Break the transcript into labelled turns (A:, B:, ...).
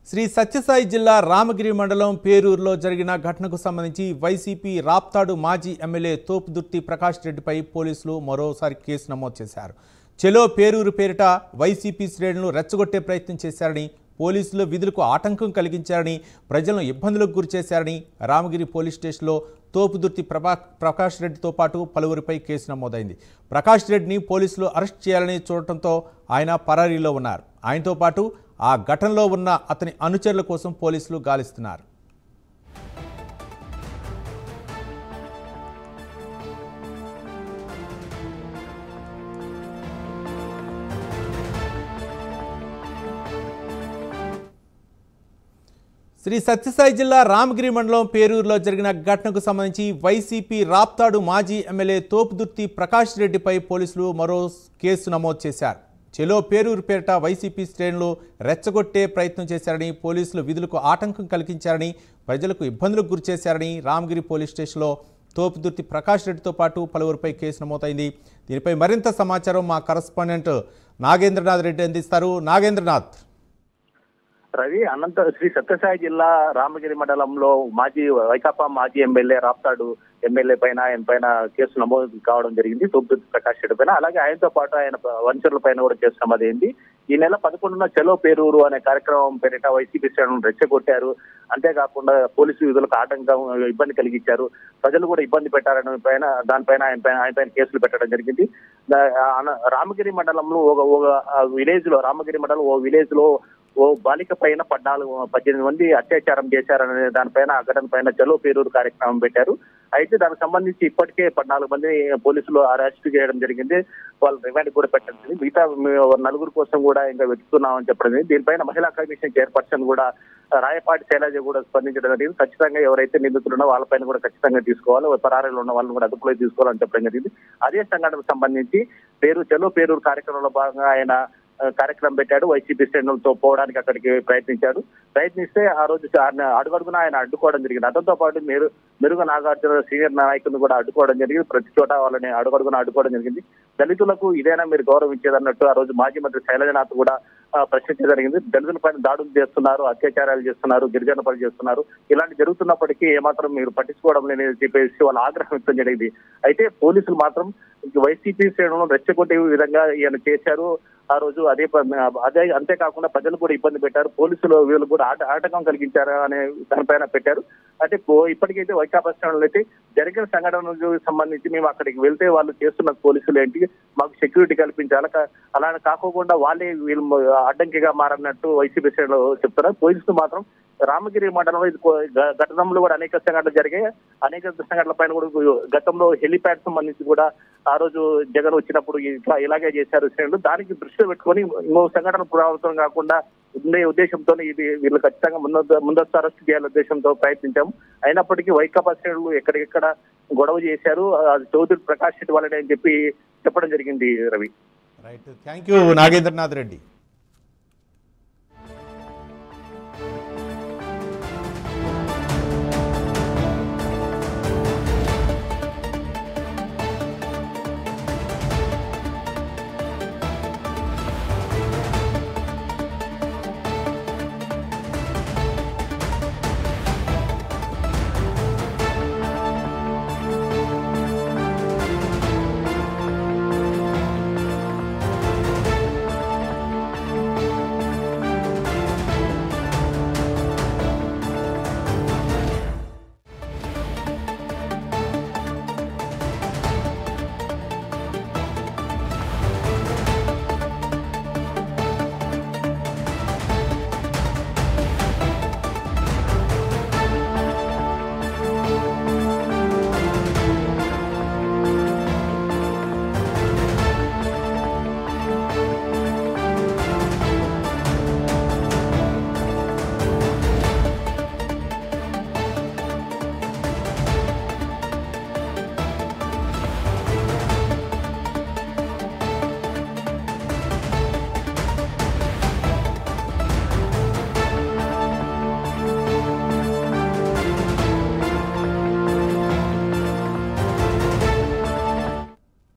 A: శ్రీ సత్యసాయి జిల్లా రామగిరి మండలం పేరూరులో జరిగిన ఘటనకు సంబంధించి వైసీపీ రాప్తాడు మాజీ ఎమ్మెల్యే తోపుదుర్తి ప్రకాష్ రెడ్డిపై పోలీసులు మరోసారి కేసు నమోదు చేశారు. చెలో పేరూరు పేరిట వైసీపీ శ్రేణులను రెచ్చగొట్టే ప్రయత్నం చేశారని, పోలీసులు విధులకు ఆటంకం కలిగించారని, ప్రజలను ఇబ్బందులకు గురిచేశారని రామగిరి పోలీస్ స్టేషన్లో తోపుదుర్తి ప్రకాష్ రెడ్డితో పాటు పలువురిపై కేసు నమోదైంది. ప్రకాష్ రెడ్డిని పోలీసులు అరెస్ట్ చేయాలని చూడటంతో ఆయన పరారీలో ఉన్నారు. ఆయనతో పాటు ఆ ఘటనలో ఉన్న అతని అనుచరుల కోసం పోలీసులు గాలిస్తున్నారు. శ్రీ సత్యసాయి జిల్లా రామగిరి మండలం పేరూరులో జరిగిన ఘటనకు సంబంధించి వైసీపీ రాప్తాడు మాజీ ఎమ్మెల్యే తోపుదుర్తి ప్రకాష్ రెడ్డిపై పోలీసులు మరో కేసు నమోదు చేశారు. చెలో పేరూరు పేరిట వైసీపీ శ్రేణులు రెచ్చగొట్టే ప్రయత్నం చేశారని, పోలీసులు విధులకు ఆటంకం కలిగించారని, ప్రజలకు ఇబ్బందులకు గురిచేశారని రామగిరి పోలీస్ స్టేషన్లో తోపుదుర్తి ప్రకాష్ రెడ్డితో పాటు పలువురిపై కేసు నమోదైంది. దీనిపై మరింత సమాచారం మా కరస్పాండెంట్ నాగేంద్రనాథ్ రెడ్డి అందిస్తారు. నాగేంద్రనాథ్.
B: రవి, శ్రీ సత్యసాయి జిల్లా రామగిరి మండలంలో వైకాపా మాజీ ఎమ్మెల్యే రాప్తాడు ఎమ్మెల్యే పైన ఆయన పైన కేసు నమోదు కావడం జరిగింది. తోపుదుర్తి ప్రకాష్ రెడ్డి పైన, అలాగే ఆయనతో పాటు ఆయన వంచరుల పైన కూడా కేసు నమోదైంది. ఈ నెల 11న చలో పేరూరు అనే కార్యక్రమం పేరిట వైసీపీ శ్రేణులను రెచ్చగొట్టారు. అంతేకాకుండా పోలీసు విధులకు ఆటంకం, ఇబ్బంది కలిగించారు. ప్రజలు కూడా ఇబ్బంది పెట్టారని దానిపైన ఆయన పైన కేసులు పెట్టడం జరిగింది. రామగిరి మండలంలో రామగిరి మండలం ఓ విలేజ్ లో ఓ బాలిక పైన 18 మంది అత్యాచారం చేశారనే దానిపైన, ఆ ఘటన పైన చలో పేరూరు కార్యక్రమం పెట్టారు. అయితే దానికి సంబంధించి ఇప్పటికే 14 మంది పోలీసులు అరెస్ట్ చేయడం జరిగింది. వాళ్ళు రిమాండ్ కూడా పెట్టడం. మిగతా 4 కోసం కూడా ఇంకా వెతుకుతున్నామని చెప్పడం. దీనిపైన మహిళా కమిషన్ చైర్పర్సన్ కూడా రాయపాటి శైలజ కూడా స్పందించడం జరిగింది. ఖచ్చితంగా ఎవరైతే నిందితులున్నా వాళ్ళపైన కూడా ఖచ్చితంగా తీసుకోవాలి, పరారీలో ఉన్న వాళ్ళని కూడా అదుపులో తీసుకోవాలని చెప్పడం జరిగింది. అదే సంఘటనకు సంబంధించి చలో పేరూరు కార్యక్రమంలో భాగంగా ఆయన కార్యక్రమం పెట్టాడు. వైసీపీ శ్రేణులతో పోవడానికి అక్కడికి ప్రయత్నిస్తే ఆ రోజు అడుగడుగున ఆయన అడ్డుకోవడం జరిగింది. అతనితో పాటు మెరుగు నాగార్జున సీనియర్ నాయకులను కూడా అడ్డుకోవడం జరిగింది. ప్రతి చోట వాళ్ళని అడుగడుగున అడ్డుకోవడం జరిగింది. దళితులకు ఇదేనా మీరు గౌరవం ఇచ్చేదన్నట్టు ఆ రోజు మాజీ మంత్రి శైలజనాథ్ కూడా ప్రశ్నించడం జరిగింది. దళితుల పైన దాడులు చేస్తున్నారు, అత్యాచారాలు చేస్తున్నారు, గిరిజన పనులు చేస్తున్నారు, ఇలాంటి జరుగుతున్నప్పటికీ ఏమాత్రం మీరు పట్టించుకోవడం లేదని చెప్పేసి వాళ్ళ ఆగ్రహం వ్యక్తం జరిగింది. అయితే పోలీసులు మాత్రం వైసీపీ శ్రేణులను రెచ్చగొట్టే విధంగా ఈయన చేశారు. ఆ రోజు అదే అంతేకాకుండా ప్రజలు కూడా ఇబ్బంది పెట్టారు, పోలీసులు వీళ్ళు కూడా ఆటంకం కలిగించారు అనే దానిపైన పెట్టారు. అంటే ఇప్పటికైతే వైకాపా శ్రేణులు అయితే జరిగిన సంఘటనలకు సంబంధించి మేము అక్కడికి వెళ్తే వాళ్ళు చేస్తున్న పోలీసులు ఏంటి, మాకు సెక్యూరిటీ కల్పించాలి, అలా కాకోకుండా వాళ్ళే వీళ్ళు అడ్డంకిగా మారన్నట్టు వైసీపీ శ్రేణులు చెప్తున్నారు. పోలీసులు మాత్రం రామగిరి మండలంలో ఘటనలు కూడా అనేక సంఘటనలు జరిగాయి. అనేక సంఘటనల పైన కూడా గతంలో హెలిప్యాడ్ సంబంధించి కూడా ఆ రోజు జగన్ వచ్చినప్పుడు ఇలాగే చేశారు శ్రేణులు. దానికి దృష్టిలో పెట్టుకొని ఇంకో సంఘటన పునరావృతం కాకుండా ఉండే ఉద్దేశంతో వీళ్ళు ఖచ్చితంగా ముందస్తు అరెస్ట్ చేయాలనే ఉద్దేశంతో ప్రయత్నించాము. అయినప్పటికీ వైకాపా శ్రేణులు ఎక్కడికెక్కడ గొడవ చేశారు. చౌదరి ప్రకాష్ రెడ్డి వాళ్ళని అని చెప్పి చెప్పడం జరిగింది. Ravi,
A: right, thank you Nagendranath Reddy.